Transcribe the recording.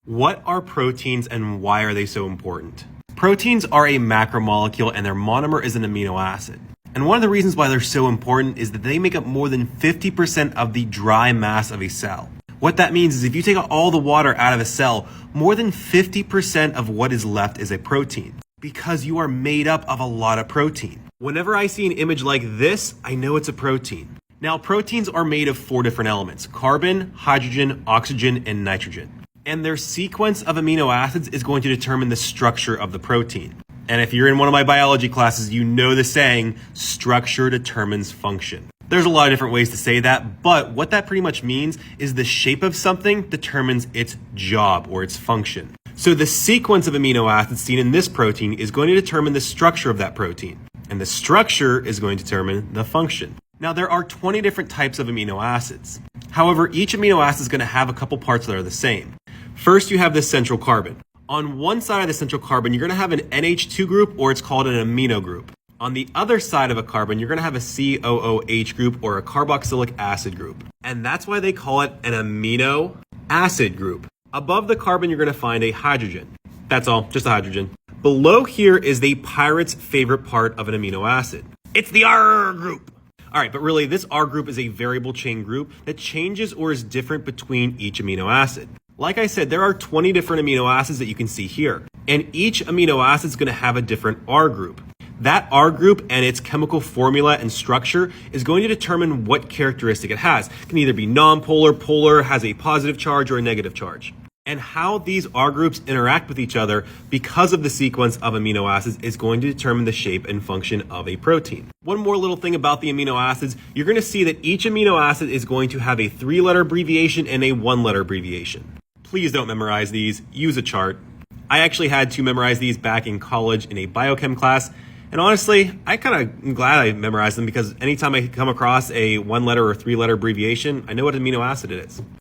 What are proteins and why are they so important? Proteins are a macromolecule and their monomer is an amino acid. And one of the reasons why they're so important is that they make up more than 50% of the dry mass of a cell. What that means is if you take all the water out of a cell, more than 50% of what is left is a protein, because you are made up of a lot of protein. Whenever I see an image like this, I know it's a protein. Now, proteins are made of 4 different elements: carbon, hydrogen, oxygen, and nitrogen. And their sequence of amino acids is going to determine the structure of the protein. And if you're in one of my biology classes, you know the saying, structure determines function. There's a lot of different ways to say that, but what that pretty much means is the shape of something determines its job or its function. So the sequence of amino acids seen in this protein is going to determine the structure of that protein. And the structure is going to determine the function. Now, there are 20 different types of amino acids. However, each amino acid is going to have a couple parts that are the same. First, you have the central carbon. On one side of the central carbon, you're going to have an NH2 group, or it's called an amino group. On the other side of a carbon, you're going to have a COOH group, or a carboxylic acid group. And that's why they call it an amino acid group. Above the carbon, you're going to find a hydrogen. That's all, just a hydrogen. Below here is the pirate's favorite part of an amino acid. It's the R group. All right, but really, this R group is a variable chain group that changes or is different between each amino acid. Like I said, there are 20 different amino acids that you can see here, and each amino acid is going to have a different R group. That R group and its chemical formula and structure is going to determine what characteristic it has. It can either be nonpolar, polar, has a positive charge or a negative charge. And how these R groups interact with each other because of the sequence of amino acids is going to determine the shape and function of a protein. One more little thing about the amino acids, you're going to see that each amino acid is going to have a 3-letter abbreviation and a 1-letter abbreviation. Please don't memorize these, use a chart. I actually had to memorize these back in college in a biochem class. And honestly, I kind of am glad I memorized them because anytime I come across a 1-letter or 3-letter abbreviation, I know what amino acid it is.